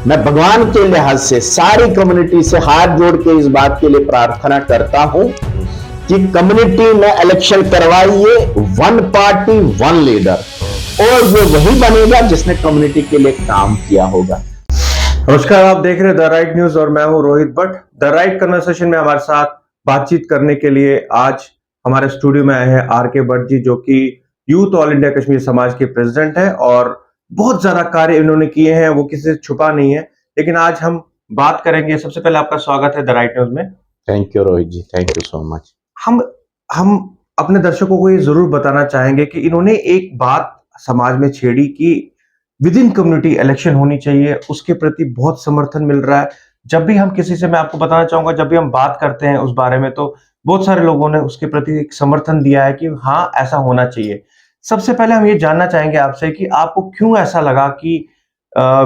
मैं भगवान के लिहाज से सारी कम्युनिटी से हाथ जोड़ के इस बात के लिए प्रार्थना करता हूं कि कम्युनिटी में इलेक्शन करवाइए, वन पार्टी वन लीडर, और वो वही बनेगा जिसने कम्युनिटी के लिए काम किया होगा। नमस्कार, आप देख रहे हैं द राइट न्यूज और मैं हूं Rohit Bhatt. The right conversation में हमारे साथ बातचीत करने के लिए आज हमारे स्टूडियो में आए हैं आर के भट्ट जी, जो कि यूथ ऑल इंडिया कश्मीर समाज के प्रेसिडेंट हैं और बहुत ज्यादा कार्य इन्होंने किए हैं, वो किसी से छुपा नहीं है। लेकिन आज हम बात करेंगे। सबसे पहले आपका स्वागत है द राइट न्यूज में। Thank you Rohit ji, thank you so much. हम अपने दर्शकों को ये जरूर बताना चाहेंगे कि इन्होंने एक बात समाज में छेड़ी कि विद इन कम्युनिटी इलेक्शन होनी चाहिए, उसके प्रति बहुत समर्थन मिल रहा है। जब भी हम किसी से, मैं आपको बताना चाहूंगा, जब भी हम बात करते हैं उस बारे में, तो बहुत सारे लोगों ने उसके प्रति एक समर्थन दिया है कि हाँ, ऐसा होना चाहिए। सबसे पहले हम ये जानना चाहेंगे आपसे कि आपको क्यों ऐसा लगा कि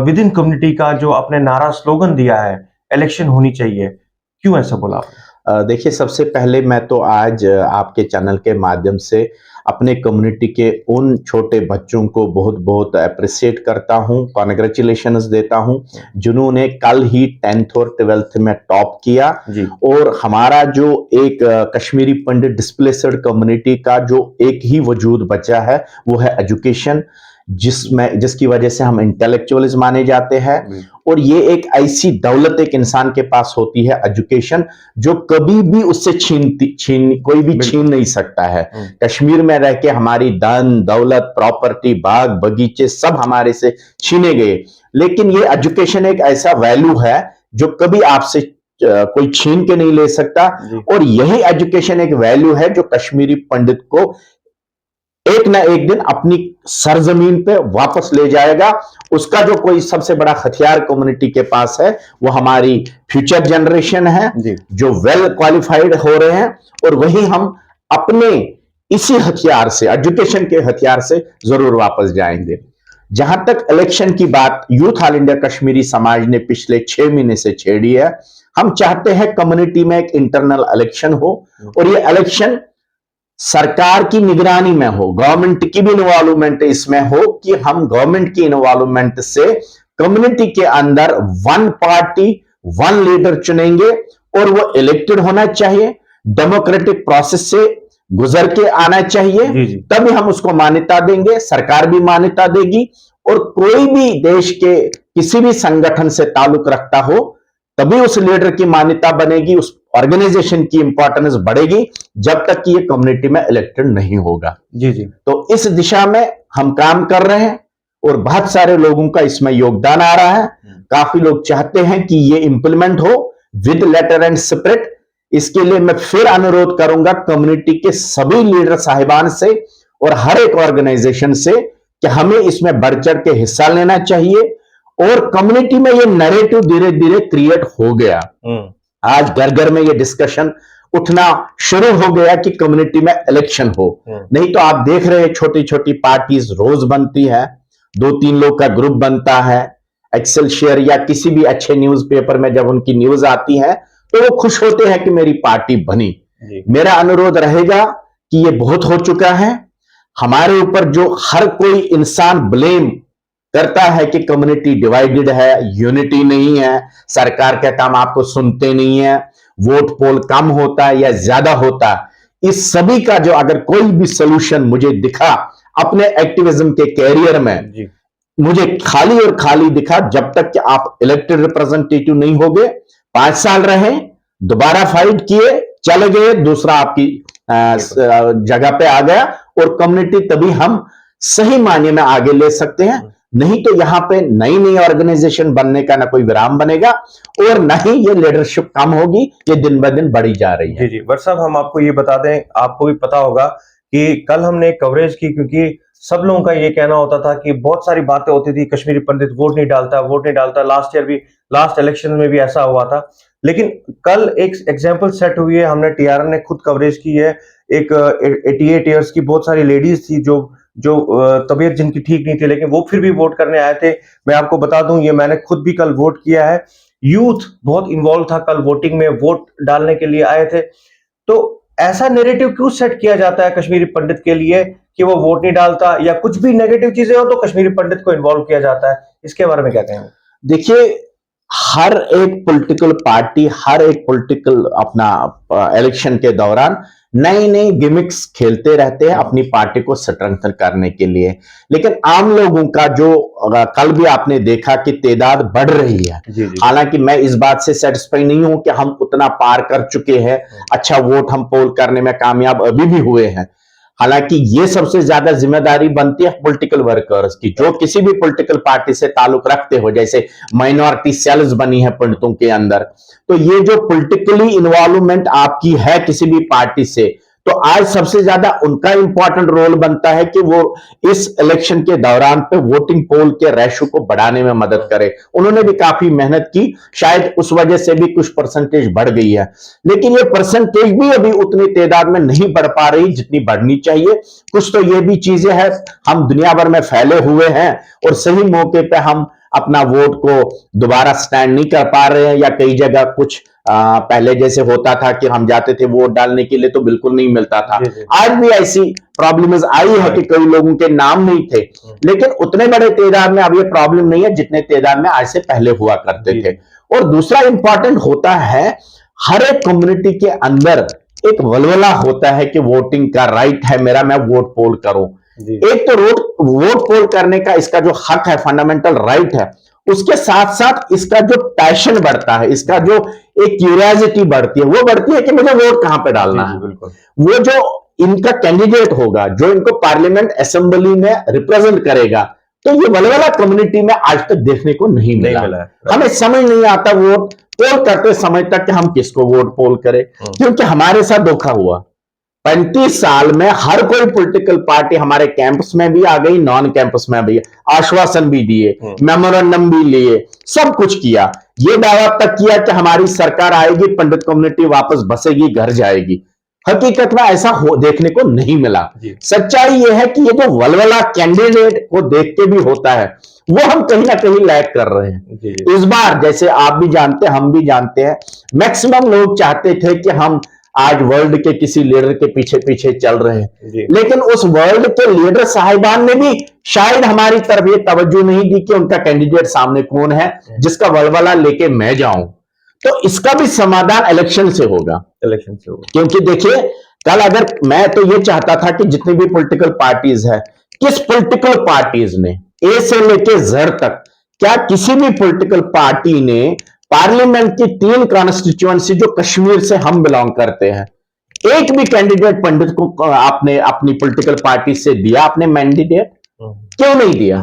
विद इन कम्युनिटी का जो आपने नारा स्लोगन दिया है, इलेक्शन होनी चाहिए, क्यों ऐसा बोला आपने? देखिए, सबसे पहले मैं तो आज आपके चैनल के माध्यम से अपने कम्युनिटी के उन छोटे बच्चों को बहुत बहुत अप्रिशिएट करता हूं, कॉन्ग्रेचुलेशंस देता हूं, जिन्होंने कल ही 10th और 12th में टॉप किया जी। और हमारा जो एक कश्मीरी पंडित डिस्प्लेस्ड कम्युनिटी का जो एक ही वजूद बचा है वो है एजुकेशन, जिसकी वजह से हम इंटेलेक्चुअल्स माने जाते हैं। और ये एक ऐसी दौलत एक इंसान के पास होती है, एजुकेशन, जो कभी भी उससे कोई भी छीन नहीं सकता है। कश्मीर में रह के हमारी धन दौलत, प्रॉपर्टी, बाग बगीचे सब हमारे से छीने गए, लेकिन ये एजुकेशन एक ऐसा वैल्यू है जो कभी आपसे कोई छीन के नहीं ले सकता। और यही एजुकेशन एक वैल्यू है जो कश्मीरी पंडित को एक ना एक दिन अपनी सरजमीन पे वापस ले जाएगा। उसका जो कोई सबसे बड़ा हथियार कम्युनिटी के पास है वो हमारी फ्यूचर जनरेशन है, जो वेल क्वालिफाइड हो रहे हैं, और वही हम अपने इसी हथियार से, एजुकेशन के हथियार से जरूर वापस जाएंगे। जहां तक इलेक्शन की बात यूथ ऑल इंडिया कश्मीरी समाज ने पिछले 6 महीने से छेड़ी है, हम चाहते हैं कम्युनिटी में एक इंटरनल इलेक्शन हो और ये इलेक्शन सरकार की निगरानी में हो, गवर्नमेंट की भी इन्वॉल्वमेंट इसमें हो, कि हम गवर्नमेंट की इन्वॉल्वमेंट से कम्युनिटी के अंदर वन पार्टी वन लीडर चुनेंगे और वो इलेक्टेड होना चाहिए, डेमोक्रेटिक प्रोसेस से गुजर के आना चाहिए। तभी हम उसको मान्यता देंगे, सरकार भी मान्यता देगी, और कोई भी देश के किसी भी संगठन से ताल्लुक रखता हो तभी उस लीडर की मान्यता बनेगी, उस ऑर्गेनाइजेशन की इंपॉर्टेंस बढ़ेगी, जब तक कि ये कम्युनिटी में इलेक्टेड नहीं होगा। जी। तो इस दिशा में हम काम कर रहे हैं और बहुत सारे लोगों का इसमें योगदान आ रहा है। काफी लोग चाहते हैं कि ये इंप्लीमेंट हो विद लेटर एंड स्पिरिट। इसके लिए मैं फिर अनुरोध करूंगा कम्युनिटी के सभी लीडर साहिबान से और हर एक ऑर्गेनाइजेशन से कि हमें इसमें बढ़ चढ़ के हिस्सा लेना चाहिए। और कम्युनिटी में ये नैरेटिव धीरे धीरे क्रिएट हो गया। आज घर घर में ये डिस्कशन उठना शुरू हो गया कि कम्युनिटी में इलेक्शन हो। नहीं तो आप देख रहे हैं छोटी छोटी पार्टीज रोज बनती है, 2-3 लोग का ग्रुप बनता है, एक्सेल शेयर या किसी भी अच्छे न्यूज़पेपर में जब उनकी न्यूज आती है तो वो खुश होते हैं कि मेरी पार्टी बनी। मेरा अनुरोध रहेगा कि ये बहुत हो चुका है। हमारे ऊपर जो हर कोई इंसान ब्लेम करता है कि कम्युनिटी डिवाइडेड है, यूनिटी नहीं है, सरकार का काम आपको सुनते नहीं है, वोट पोल कम होता है या ज्यादा होता है, इस सभी का जो अगर कोई भी सोल्यूशन मुझे दिखा अपने एक्टिविज्म के कैरियर में, मुझे खाली और खाली दिखा। जब तक कि आप इलेक्टेड रिप्रेजेंटेटिव नहीं होगे, 5 साल रहे, दोबारा फाइट किए, चले गए, दूसरा आपकी जगह पे आ गया, और कम्युनिटी तभी हम सही मायने में आगे ले सकते हैं। नहीं तो यहां पे नई नई ऑर्गेनाइजेशन बनने का ना कोई विराम बनेगा और ना ही ये लीडरशिप कम होगी, ये दिन ब दिन बढ़ी जा रही है। जी भट्ट साहब, हम आपको ये बता दें, आपको भी पता होगा कि कल हमने कवरेज की, क्योंकि सब लोगों का ये कहना होता था कि बहुत सारी बातें होती थी, कश्मीरी पंडित वोट नहीं डालता। लास्ट ईयर भी, लास्ट इलेक्शन में भी ऐसा हुआ था। लेकिन कल एक एग्जाम्पल सेट हुई है, हमने TRN ने खुद कवरेज की है। एक 88 ईयर्स की बहुत सारी लेडीज थी जो तबीयत जिनकी ठीक नहीं थी, लेकिन वो फिर भी वोट करने आए थे। मैं आपको बता दूं, ये मैंने खुद भी कल वोट किया है। यूथ बहुत इन्वॉल्व था कल वोटिंग में, वोट डालने के लिए आए थे। तो ऐसा नैरेटिव क्यों सेट किया जाता है कश्मीरी पंडित के लिए कि वो वोट नहीं डालता, या कुछ भी नेगेटिव चीजें हो तो कश्मीरी पंडित को इन्वॉल्व किया जाता है? इसके बारे में क्या कहेंगे? देखिए, हर एक पॉलिटिकल पार्टी, हर एक पॉलिटिकल अपना इलेक्शन के दौरान नई नई गिमिक्स खेलते रहते हैं अपनी पार्टी को स्ट्रेंथन करने के लिए। लेकिन आम लोगों का जो कल भी आपने देखा कि तादाद बढ़ रही है। जी जी हालांकि मैं इस बात से सेटिस्फाई नहीं हूं कि हम उतना पार कर चुके हैं, अच्छा वोट हम पोल करने में कामयाब अभी भी हुए हैं। हालांकि ये सबसे ज्यादा जिम्मेदारी बनती है पॉलिटिकल वर्कर्स की, जो किसी भी पॉलिटिकल पार्टी से ताल्लुक रखते हो, जैसे माइनॉरिटी सेल्स बनी है पंडितों के अंदर। तो ये जो पॉलिटिकली इन्वॉल्वमेंट आपकी है किसी भी पार्टी से, तो आज सबसे ज्यादा उनका इंपॉर्टेंट रोल बनता है कि वो इस इलेक्शन के दौरान पे वोटिंग पोल के रेशो को बढ़ाने में मदद करे। उन्होंने भी काफी मेहनत की, शायद उस वजह से भी कुछ परसेंटेज बढ़ गई है, लेकिन ये परसेंटेज भी अभी उतनी तादाद में नहीं बढ़ पा रही जितनी बढ़नी चाहिए। कुछ तो ये भी चीजें हैं, हम दुनिया भर में फैले हुए हैं और सही मौके पे हम अपना वोट को दोबारा स्टैंड नहीं कर पा रहे हैं, या कई जगह कुछ पहले जैसे होता था कि हम जाते थे वोट डालने के लिए तो बिल्कुल नहीं मिलता था। आज भी ऐसी प्रॉब्लम्स आई है कि कई लोगों के नाम नहीं थे, लेकिन उतने बड़े तादाद में अब ये प्रॉब्लम नहीं है जितने तादाद में आज से पहले हुआ करते थे। और दूसरा इंपॉर्टेंट होता है, हर एक कम्युनिटी के अंदर एक वलवला होता है कि वोटिंग का राइट है मेरा, मैं वोट पोल करूं। एक तो वोट पोल करने का इसका जो हक है, फंडामेंटल राइट है, उसके साथ साथ इसका जो पैशन बढ़ता है, इसका जो एक क्यूरियोसिटी बढ़ती है, वो बढ़ती है कि मुझे वोट कहां पे डालना है। वो जो इनका कैंडिडेट होगा, जो इनको पार्लियामेंट असेंबली में रिप्रेजेंट करेगा, तो ये वलवला कम्युनिटी में आज तक देखने को नहीं मिला। हमें समझ नहीं आता वोट पोल करते समय तक कि हम किसको वोट पोल करें, क्योंकि हमारे साथ धोखा हुआ। 35 साल में हर कोई पॉलिटिकल पार्टी हमारे कैंपस में भी आ गई, नॉन कैंपस में भी, आश्वासन भी दिए, मेमोरेंडम भी लिए, सब कुछ किया, ये दावा तक किया कि हमारी सरकार आएगी, पंडित कम्युनिटी वापस बसेगी, घर जाएगी। हकीकत में ऐसा देखने को नहीं मिला। सच्चाई यह है कि ये जो वलवला कैंडिडेट को देख के भी होता है, वो हम कहीं ना कहीं लैग कर रहे हैं। इस बार जैसे आप भी जानते हैं, हम भी जानते हैं, मैक्सिमम लोग चाहते थे कि हम आज वर्ल्ड के किसी लीडर के पीछे पीछे चल रहे हैं, लेकिन उस वर्ल्ड के लीडर साहिबान ने भी शायद हमारी तरफ ये तवज्जो नहीं दी कि उनका कैंडिडेट सामने कौन है जिसका वलवला लेके मैं जाऊं। तो इसका भी समाधान इलेक्शन से होगा, क्योंकि देखिए, कल अगर मैं तो ये चाहता था कि जितनी भी पॉलिटिकल पार्टीज है, किस पॉलिटिकल पार्टीज ने ए से लेके जेड तक, क्या किसी भी पॉलिटिकल पार्टी ने पार्लियामेंट की 3 कॉन्स्टिट्यूएंसी जो कश्मीर से हम बिलोंग करते हैं, एक भी कैंडिडेट पंडित को आपने अपनी पॉलिटिकल पार्टी से दिया आपने मैंडेट? क्यों नहीं दिया?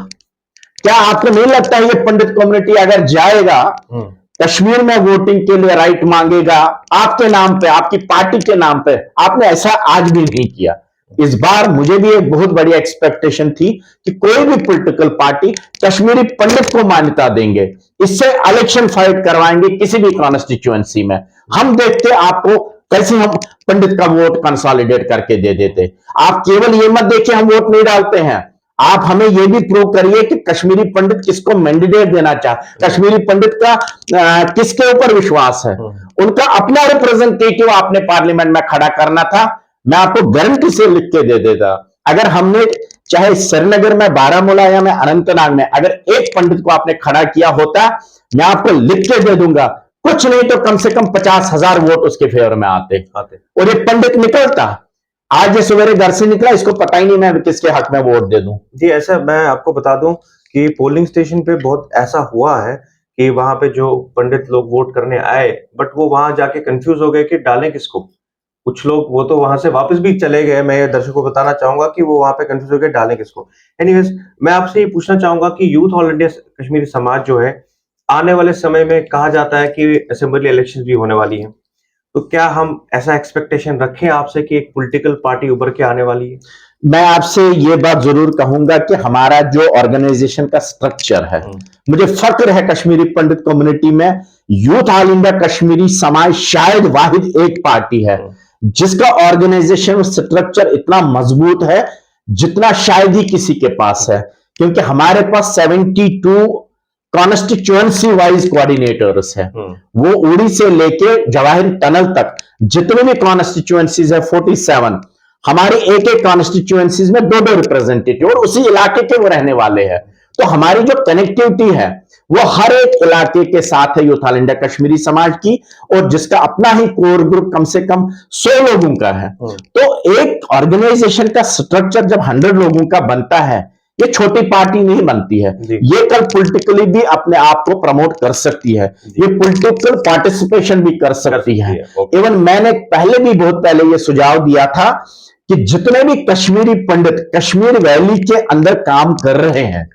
क्या आपको नहीं लगता है ये पंडित कम्युनिटी अगर जाएगा कश्मीर में वोटिंग के लिए राइट मांगेगा आपके नाम पे, आपकी पार्टी के नाम पे? आपने ऐसा आज भी नहीं किया। इस बार मुझे भी एक बहुत बड़ी एक्सपेक्टेशन थी कि कोई भी पॉलिटिकल पार्टी कश्मीरी पंडित को मान्यता देंगे, इससे इलेक्शन फाइट करवाएंगे किसी भी कॉन्स्टिट्यूएंसी में। हम देखते आपको कैसे हम पंडित का वोट कंसोलिडेट करके दे देते। आप केवल ये मत देखिए हम वोट नहीं डालते हैं, आप हमें यह भी प्रूव करिए कि कश्मीरी पंडित किसको मैंडेट देना चाहते, कश्मीरी पंडित का किसके ऊपर विश्वास है, उनका अपना रिप्रेजेंटेटिव आपने पार्लियामेंट में खड़ा करना था। मैं आपको गारंटी से लिख के दे देता, अगर हमने चाहे श्रीनगर में, बारामूला या में अनंतनाग में अगर एक पंडित को आपने खड़ा किया होता, मैं आपको लिख के दे दूंगा, कुछ नहीं तो कम से कम 50,000 वोट उसके फेवर में आते और एक पंडित निकलता। आज ये सवेरे घर से निकला, इसको पता ही नहीं मैं किसके हक में वोट दे दूं। जी, ऐसा मैं आपको बता दूं कि पोलिंग स्टेशन पे बहुत ऐसा हुआ है कि वहां पे जो पंडित लोग वोट करने आए, बट वो वहां जाके कंफ्यूज हो गए कि डालें किसको। कुछ लोग वो तो वहां से वापस भी चले गए। मैं दर्शकों को बताना चाहूंगा कि वो वहां पे कंफ्यूज हो गए डालें किसको। एनीवेज, मैं आपसे ये पूछना चाहूंगा कि यूथ ऑल इंडिया कश्मीरी समाज जो है, आने वाले समय में कहा जाता है कि असेंबली इलेक्शन भी होने वाली है, तो क्या हम ऐसा एक्सपेक्टेशन रखें आपसे कि एक पॉलिटिकल पार्टी उभर के आने वाली है? मैं आपसे ये बात जरूर कहूंगा कि हमारा जो ऑर्गेनाइजेशन का स्ट्रक्चर है, मुझे फक्र है कश्मीरी पंडित कम्युनिटी में यूथ ऑल इंडिया कश्मीरी समाज शायद वाहिद एक पार्टी है जिसका ऑर्गेनाइजेशन स्ट्रक्चर इतना मजबूत है जितना शायद ही किसी के पास है, क्योंकि हमारे पास 72 कॉन्स्टिट्यूएंसी वाइज कोऑर्डिनेटर्स है। वो उड़ी से लेके जवाहर टनल तक जितने भी कॉन्स्टिट्यूएंसीज है 47, हमारे एक एक कॉन्स्टिट्यूएंसीज में 2-2 रिप्रेजेंटेटिव और उसी इलाके के वो रहने वाले हैं। तो हमारी जो कनेक्टिविटी है वो हर एक इलाके के साथ है यूथ ऑल इंडिया कश्मीरी समाज की, और जिसका अपना ही कोर ग्रुप कम से कम 100 लोगों का है। तो एक ऑर्गेनाइजेशन का स्ट्रक्चर जब 100 लोगों का बनता है, ये छोटी पार्टी नहीं बनती है, ये कल पॉलिटिकली भी अपने आप को प्रमोट कर सकती है, ये पॉलिटिकल पार्टिसिपेशन भी कर सकती है। इवन मैंने पहले भी बहुत पहले ये सुझाव दिया था कि जितने भी कश्मीरी पंडित कश्मीर वैली के अंदर काम कर रहे हैं,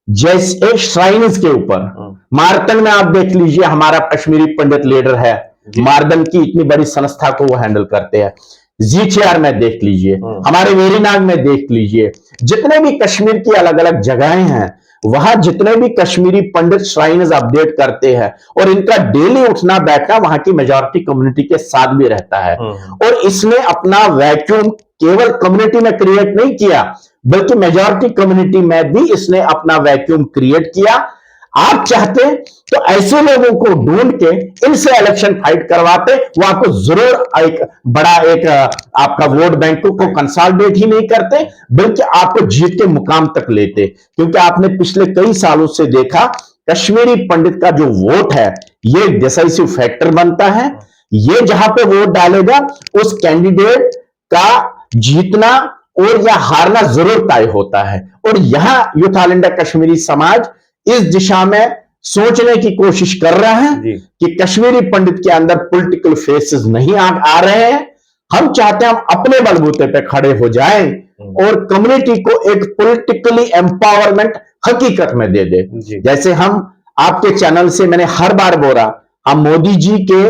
जैसे श्राइन्स के ऊपर, मार्तन में आप देख लीजिए, हमारा कश्मीरी पंडित लीडर है, मार्दन की इतनी बड़ी संस्था को वो हैंडल करते हैं। जीचेआर में देख लीजिए, हमारे वेरीनाग में देख लीजिए, जितने भी कश्मीर की अलग अलग जगहें हैं, वहां जितने भी कश्मीरी पंडित श्राइन्स अपडेट करते हैं, और इनका डेली उठना बैठना वहां की मेजॉरिटी कम्युनिटी के साथ भी रहता है। और इसने अपना वैक्यूम केवल कम्युनिटी में क्रिएट नहीं किया, बल्कि मेजॉरिटी कम्युनिटी में भी इसने अपना वैक्यूम क्रिएट किया। आप चाहते तो ऐसे लोगों को ढूंढ के इनसे इलेक्शन फाइट करवाते, वो आपको जरूर एक बड़ा एक आपका वोट बैंक को कंसोलिडेट ही नहीं करते, बल्कि आपको जीत के मुकाम तक लेते। क्योंकि आपने पिछले कई सालों से देखा, कश्मीरी पंडित का जो वोट है, ये डिसाइसिव फैक्टर बनता है। ये जहां पे वोट डालेगा, उस कैंडिडेट का जीतना और या हारना जरूर तय होता है। और यहां यूथ ऑल इंडिया कश्मीरी समाज इस दिशा में सोचने की कोशिश कर रहा है कि कश्मीरी पंडित के अंदर पॉलिटिकल फेसेस नहीं आ रहे हैं। हम चाहते हैं हम अपने बलबूते पे खड़े हो जाएं और कम्युनिटी को एक पॉलिटिकली एम्पावरमेंट हकीकत में दे दे। जैसे हम आपके चैनल से मैंने हर बार बोला, हम मोदी जी के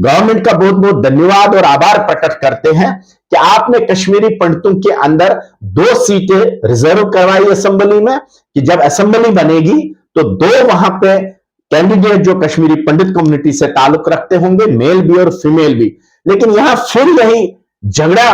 गवर्नमेंट का बहुत बहुत धन्यवाद और आभार प्रकट करते हैं कि आपने कश्मीरी पंडितों के अंदर 2 सीटें रिजर्व करवाई असेंबली में, कि जब असेंबली बनेगी तो 2 वहां पे कैंडिडेट जो कश्मीरी पंडित कम्युनिटी से ताल्लुक रखते होंगे, मेल भी और फीमेल भी। लेकिन यहां फिर यही झगड़ा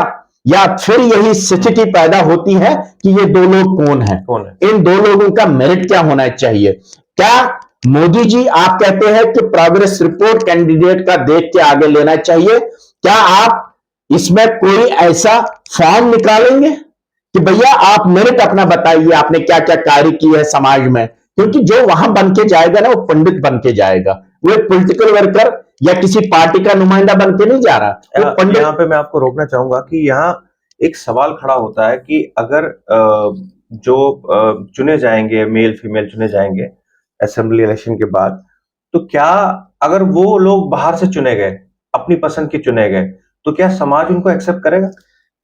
या फिर यही स्थिति पैदा होती है कि ये 2 लोग कौन है, इन 2 लोगों का मेरिट क्या होना चाहिए। क्या मोदी जी आप कहते हैं कि प्रोग्रेस रिपोर्ट कैंडिडेट का देख के आगे लेना चाहिए, क्या आप इसमें कोई ऐसा फॉर्म निकालेंगे कि भैया आप मेरिट अपना बताइए, आपने क्या क्या कार्य किया है समाज में? क्योंकि जो वहां बन के जाएगा ना, वो पंडित बन के जाएगा, वो एक पॉलिटिकल वर्कर या किसी पार्टी का नुमाइंदा बन के नहीं जा रहा। यहाँ पे मैं आपको रोकना चाहूंगा कि यहाँ एक सवाल खड़ा होता है कि अगर जो चुने जाएंगे, मेल फीमेल चुने जाएंगे असेंबली इलेक्शन के बाद, तो क्या अगर वो लोग बाहर से चुने गए, अपनी पसंद के चुने गए, तो क्या समाज उनको एक्सेप्ट करेगा?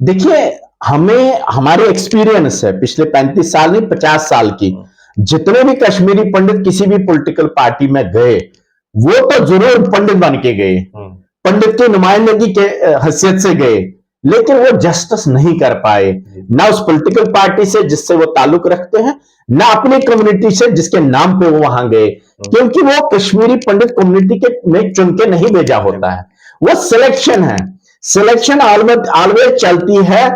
देखिए, हमें हमारे एक्सपीरियंस है पिछले 35 साल नहीं 50 साल की, जितने भी कश्मीरी पंडित किसी भी पॉलिटिकल पार्टी में गए, वो तो जरूर पंडित बन के गए, पंडित की नुमाइंदगी के हैसियत से गए, लेकिन वो जस्टिस नहीं कर पाए, ना उस पॉलिटिकल पार्टी से जिससे वो ताल्लुक रखते हैं, ना अपनी कम्युनिटी से जिसके नाम पे वो वहां गए, क्योंकि वो कश्मीरी पंडित कम्युनिटी के में चुन के नहीं भेजा होता है। वो सिलेक्शन है, सिलेक्शन ऑलवेज चलती है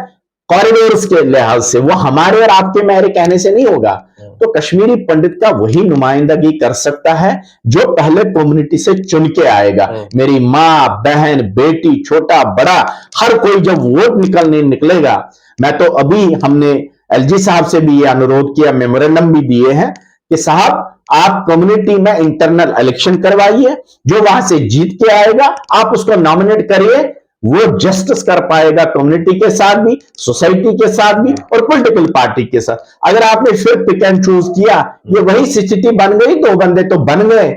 कॉरिडोर्स के लिहाज से, वो हमारे और आपके मेरे कहने से नहीं होगा। तो कश्मीरी पंडित का वही नुमाइंदगी कर सकता है जो पहले कम्युनिटी से चुन के आएगा। मेरी माँ, बहन, बेटी, छोटा बड़ा, हर कोई जब वोट निकलेगा, मैं तो अभी हमने एलजी साहब से भी ये अनुरोध किया, मेमोरेंडम भी दिए हैं कि साहब आप कम्युनिटी में इंटरनल इलेक्शन करवाइए, जो वहां से जीत के आएगा आप उसको नॉमिनेट करिए, वो जस्टिस कर पाएगा कम्युनिटी के साथ भी, सोसाइटी के साथ भी और पॉलिटिकल पार्टी के साथ। अगर आपने फिर पिक एंड चूज किया, ये वही स्थिति बन गई। 2 बंदे तो बन गए,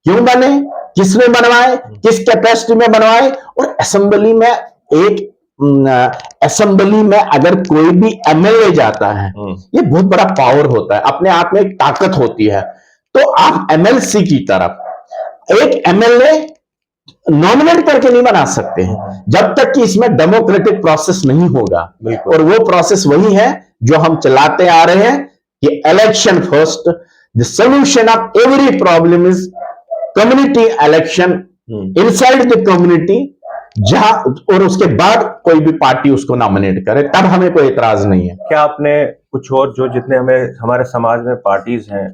क्यों बने, किसने बनवाए, किस कैपेसिटी में बनवाए। और असेंबली में असेंबली में अगर कोई भी एमएलए जाता है, ये बहुत बड़ा पावर होता है, अपने आप में एक ताकत होती है। तो आप एमएलसी की तरफ एक एमएलए नॉमिनेट करके नहीं बना सकते हैं जब तक कि इसमें डेमोक्रेटिक प्रोसेस नहीं होगा। और वो प्रोसेस वही है जो हम चलाते आ रहे हैं कि election first, the solution of every problem is community election inside the community, जहां और उसके बाद कोई भी पार्टी उसको नॉमिनेट करे, तब हमें कोई एतराज नहीं है। क्या आपने कुछ और जो जितने हमारे समाज में पार्टीज हैं,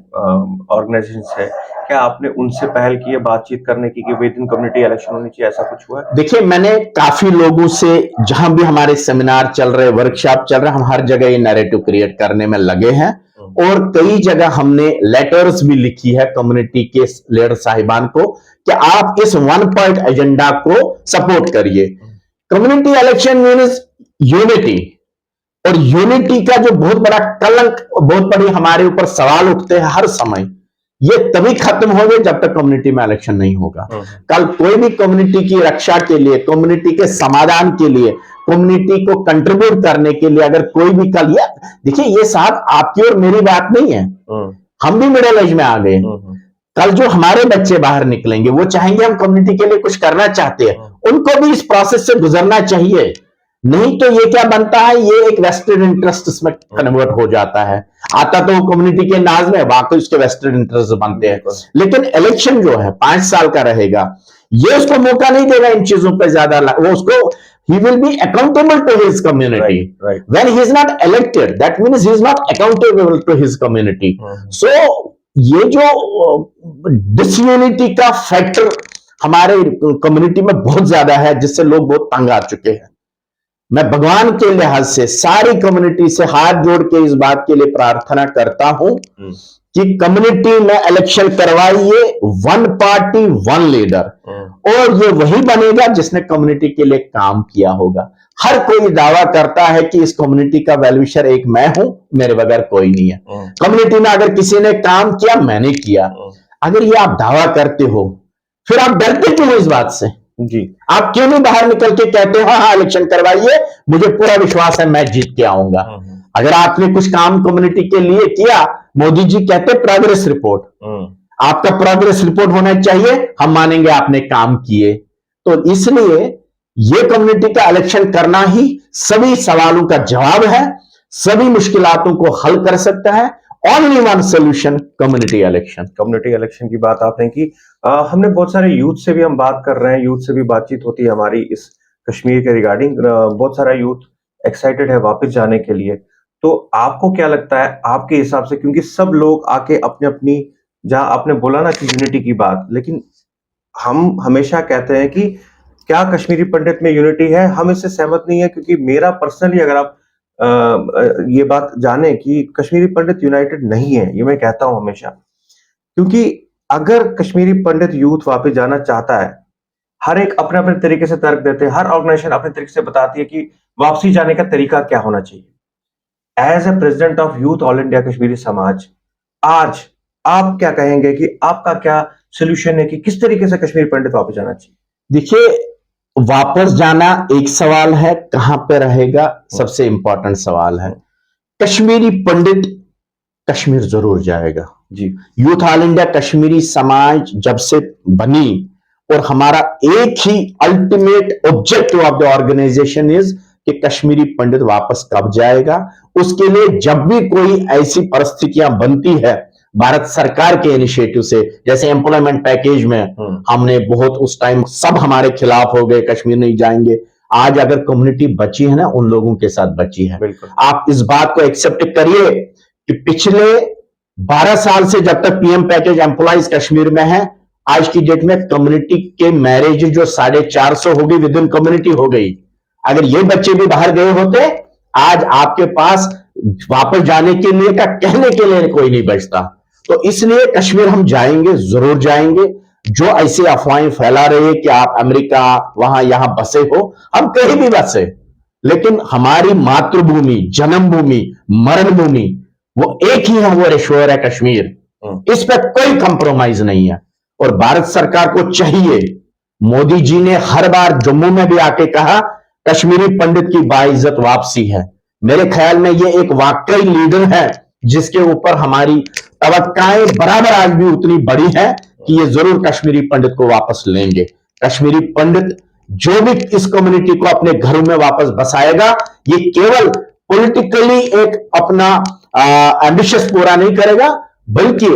ऑर्गेनाइजेशंस है, क्या आपने उनसे पहल की है बातचीत करने की कि विद इन कम्युनिटी इलेक्शन होनी चाहिए, ऐसा कुछ हुआ है? देखिए, मैंने काफी लोगों से, जहां भी हमारे सेमिनार चल रहे, वर्कशॉप चल रहे, हम हर जगह ये नैरेटिव क्रिएट करने में लगे हैं और कई जगह हमने लेटर्स भी लिखी है कम्युनिटी के लीडर साहिबान को कि आप इस वन पॉइंट एजेंडा को सपोर्ट करिए। कम्युनिटी इलेक्शन मीन्स यूनिटी, और यूनिटी का जो बहुत बड़ा कलंक, बहुत बड़ी हमारे ऊपर सवाल उठते हैं हर समय, ये तभी खत्म होंगे जब तक कम्युनिटी में इलेक्शन नहीं होगा। कल कोई भी कम्युनिटी की रक्षा के लिए, कम्युनिटी के समाधान के लिए, कम्युनिटी को कंट्रीब्यूट करने के लिए अगर कोई भी कल, ये देखिए ये साहब आपकी और मेरी बात नहीं है, हम भी मिडिल एज में आ गए। कल जो हमारे बच्चे बाहर निकलेंगे वो चाहेंगे हम कम्युनिटी के लिए कुछ करना चाहते हैं, उनको भी इस प्रोसेस से गुजरना चाहिए। नहीं तो ये क्या बनता है, ये एक वेस्टेड इंटरेस्ट इसमें कन्वर्ट हो जाता है। आता तो कम्युनिटी के नाज में, बाकी उसके वेस्टेड इंटरेस्ट बनते हैं। लेकिन इलेक्शन जो है 5 साल का रहेगा, ये उसको मौका नहीं देगा इन चीजों पर ज्यादा, वो उसको he will be accountable to his community. Right. When he is not elected, that means he is not accountable to his community. So ये जो डिसयूनिटी का फैक्टर हमारे कम्युनिटी में बहुत ज्यादा है, जिससे लोग बहुत तंग आ चुके हैं। मैं भगवान के लिहाज से सारी कम्युनिटी से हाथ जोड़ के इस बात के लिए प्रार्थना करता हूं कि कम्युनिटी में इलेक्शन करवाइए, वन पार्टी वन लीडर, और ये वही बनेगा जिसने कम्युनिटी के लिए काम किया होगा। हर कोई दावा करता है कि इस कम्युनिटी का वेलविशर एक मैं हूं, मेरे बगैर कोई नहीं है। कम्युनिटी में अगर किसी ने काम किया, मैंने किया। अगर ये आप दावा करते हो, फिर आप डरते क्यों इस बात से जी? आप क्यों नहीं बाहर निकल के कहते हो हाँ इलेक्शन करवाइए, मुझे पूरा विश्वास है मैं जीत के आऊंगा। अगर आपने कुछ काम कम्युनिटी के लिए किया, मोदी जी कहते प्रोग्रेस रिपोर्ट, आपका प्रोग्रेस रिपोर्ट होना चाहिए, हम मानेंगे आपने काम किए। तो इसलिए ये कम्युनिटी का इलेक्शन करना ही सभी सवालों का जवाब है, सभी मुश्किलातों को हल कर सकता है। Only one solution, community election. Community election की बात आपने की। हमने बहुत सारे यूथ से भी हम बात कर रहे हैं, यूथ से भी बातचीत होती है हमारी इस कश्मीर के रिगार्डिंग। बहुत सारा यूथ एक्साइटेड है वापस जाने के लिए। तो आपको क्या लगता है आपके हिसाब से, क्योंकि सब लोग आके अपने अपनी, जहां आपने बोला ना कि यूनिटी की बात, लेकिन हम हमेशा कहते हैं कि क्या कश्मीरी पंडित में यूनिटी है? हम इससे सहमत नहीं है, क्योंकि मेरा पर्सनली, अगर आप ये बात जाने कि कश्मीरी पंडित यूनाइटेड नहीं है, ये मैं कहता हूं हमेशा। क्योंकि अगर कश्मीरी पंडित यूथ वापस जाना चाहता है, हर एक अपने अपने तरीके से तर्क देते हैं, हर ऑर्गेनाइजेशन अपने तरीके से बताती है कि वापसी जाने का तरीका क्या होना चाहिए। As a president of youth all India Kashmiri Samaj, आज आप क्या कहेंगे कि आपका क्या सोल्यूशन है कि किस तरीके से कश्मीरी पंडित वापस जाना चाहिए? देखिए, वापस जाना एक सवाल है, कहां पे रहेगा सबसे इंपॉर्टेंट सवाल है। कश्मीरी पंडित कश्मीर जरूर जाएगा जी। Youth all India Kashmiri Samaj जब से बनी, और हमारा एक ही ultimate objective of the organization is कि कश्मीरी पंडित वापस कब जाएगा। उसके लिए जब भी कोई ऐसी परिस्थितियां बनती है भारत सरकार के इनिशिएटिव से, जैसे एम्प्लॉयमेंट पैकेज में हमने बहुत, उस टाइम सब हमारे खिलाफ हो गए, कश्मीर नहीं जाएंगे। आज अगर कम्युनिटी बची है ना, उन लोगों के साथ बची है। आप इस बात को एक्सेप्ट करिए कि पिछले 12 साल से जब तक पीएम पैकेज एम्प्लॉइज कश्मीर में है, आज की डेट में कम्युनिटी के मैरिज जो 450 हो गई, विद इन कम्युनिटी हो गई। अगर ये बच्चे भी बाहर गए होते, आज आपके पास वापस जाने के लिए का कहने के लिए कोई नहीं बचता। तो इसलिए कश्मीर हम जाएंगे, जरूर जाएंगे। जो ऐसी अफवाहें फैला रहे कि आप अमेरिका वहां यहां बसे हो, हम कहीं भी बसे, लेकिन हमारी मातृभूमि, जन्मभूमि, मरण भूमि वो एक ही है, वो रेश्योर है कश्मीर। इस पर कोई कंप्रोमाइज नहीं है। और भारत सरकार को चाहिए, मोदी जी ने हर बार जम्मू में भी आके कहा कश्मीरी पंडित की बाइज्जत वापसी है। मेरे ख्याल में ये एक वाकई लीडर है जिसके ऊपर हमारी तवक्काएं बराबर आज भी उतनी बड़ी है कि ये जरूर कश्मीरी पंडित को वापस लेंगे। कश्मीरी पंडित जो भी इस कम्युनिटी को अपने घरों में वापस बसाएगा, ये केवल पॉलिटिकली एक अपना एम्बिशियस पूरा नहीं करेगा, बल्कि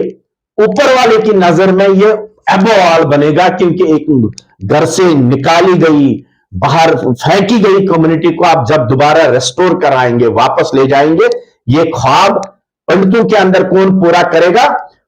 ऊपर वाले की नजर में ये अबव ऑल बनेगा। क्योंकि एक घर से निकाली गई, बाहर फेंकी गई कम्युनिटी को आप जब दोबारा रेस्टोर कराएंगे, वापस ले जाएंगे, ये ख्वाब पंडितों के अंदर कौन पूरा करेगा?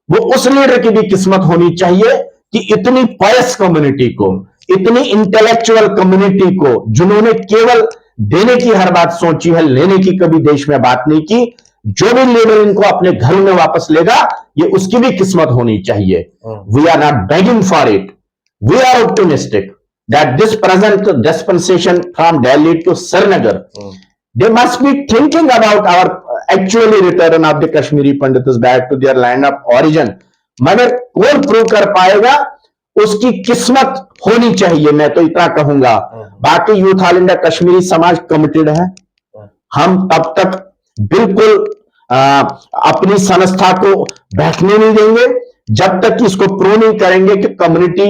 वो उस लीडर की भी किस्मत होनी चाहिए कि इतनी पायस कम्युनिटी को, इतनी इंटेलेक्चुअल कम्युनिटी को, जिन्होंने केवल देने की हर बात सोची है, लेने की कभी देश में बात नहीं की, जो भी लीडर इनको अपने घर में वापस लेगा, ये उसकी भी किस्मत होनी चाहिए। We are not begging for it, we are optimistic that this present dispensation from Delhi to Srinagar, they must be thinking about our actually return of the Kashmiri Pandits back to their land of origin। मगर कौन prove कर पाएगा, उसकी किस्मत होनी चाहिए, मैं तो इतना कहूंगा। बाकी यूथ ऑल इंडिया कश्मीरी समाज कमिटेड है, हम तब तक बिल्कुल अपनी संस्था को बैठने नहीं देंगे जब तक कि इसको प्रूव नहीं करेंगे कि कम्युनिटी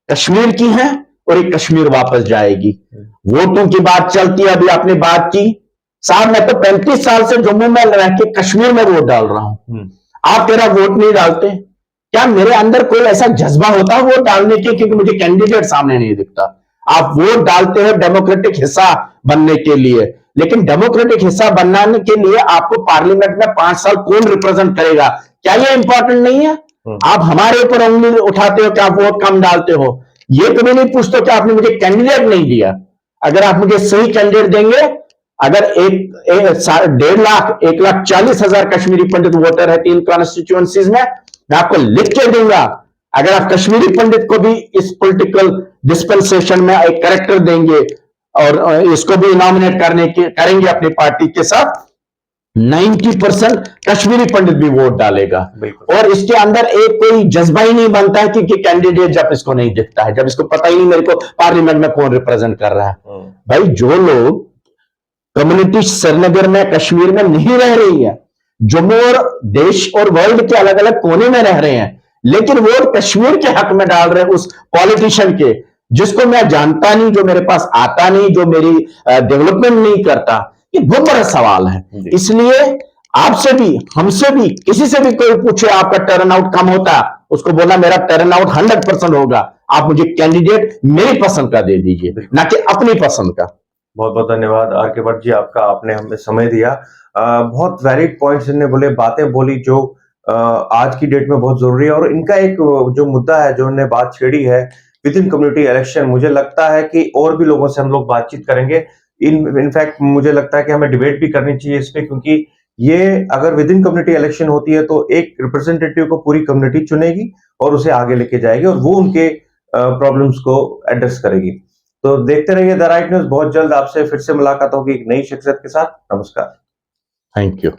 कश्मीर की है और ये कश्मीर वापस जाएगी। वोटों की बात चलती है, अभी आपने बात की साहब, मैं तो 35 साल से जम्मू में रह के कश्मीर में वोट डाल रहा हूं, आप मेरा वोट नहीं डालते, क्या मेरे अंदर कोई ऐसा जज्बा होता है वोट डालने के, क्योंकि मुझे कैंडिडेट सामने नहीं दिखता। आप वोट डालते हैं डेमोक्रेटिक हिस्सा बनने के लिए, लेकिन डेमोक्रेटिक हिस्सा बनाने के लिए आपको पार्लियामेंट में 5 साल कौन रिप्रेजेंट करेगा, क्या ये इंपॉर्टेंट नहीं है? आप हमारे ऊपर उंगली उठाते हो कि आप वोट कम डालते हो, ये कभी नहीं पूछते कि आपने मुझे कैंडिडेट नहीं दिया। अगर आप मुझे सही कैंडिडेट देंगे, अगर 1.5 लाख 1,40,000 कश्मीरी पंडित वोटर है 3 कॉन्स्टिट्यूएंसीज में, मैं आपको लिख के दूंगा, अगर आप कश्मीरी पंडित को भी इस पॉलिटिकल डिस्पेंसेशन में एक कैरेक्टर देंगे और इसको भी नॉमिनेट करेंगे अपनी पार्टी के साथ, 90% कश्मीरी पंडित भी वोट डालेगा। और इसके अंदर एक कोई जज्बा ही नहीं बनता है कि कैंडिडेट जब इसको नहीं दिखता है, जब इसको पता ही नहीं मेरे को पार्लियामेंट में कौन रिप्रेजेंट कर रहा है। भाई, जो लोग कम्युनिटी श्रीनगर में कश्मीर में नहीं रह रही है, जम्मू और देश और वर्ल्ड के अलग अलग कोने में रह रहे हैं, लेकिन वोट कश्मीर के हक में डाल रहे हैं उस पॉलिटिशियन के जिसको मैं जानता नहीं, जो मेरे पास आता नहीं, जो मेरी डेवलपमेंट नहीं करता, ये बहुत बड़ा सवाल है। इसलिए आपसे भी, हमसे भी, किसी से भी कोई पूछे आपका टर्न आउट कम होता, उसको बोला मेरा टर्न आउट 100% होगा, आप मुझे कैंडिडेट मेरी पसंद का दे दीजिए, ना कि अपनी पसंद का। बहुत बहुत धन्यवाद आर के भट्ट जी, आपका, आपने हमें समय दिया। बहुत वैलिड पॉइंट्स इन्होंने बोले, बातें बोली जो आज की डेट में बहुत जरूरी है। और इनका एक जो मुद्दा है, जो उन्होंने बात छेड़ी है विद इन कम्युनिटी इलेक्शन, मुझे लगता है कि और भी लोगों से हम लोग बातचीत करेंगे। इनफैक्ट मुझे लगता है कि हमें डिबेट भी करनी चाहिए इस पे, क्योंकि ये अगर विद इन कम्युनिटी इलेक्शन होती है तो एक रिप्रेजेंटेटिव को पूरी कम्युनिटी चुनेगी और उसे आगे लेके जाएगी और वो उनके प्रॉब्लम्स को एड्रेस करेगी। तो देखते रहिए द राइट न्यूज। बहुत जल्द आपसे फिर से मुलाकात होगी एक नई शख्सियत के साथ। नमस्कार। Thank you.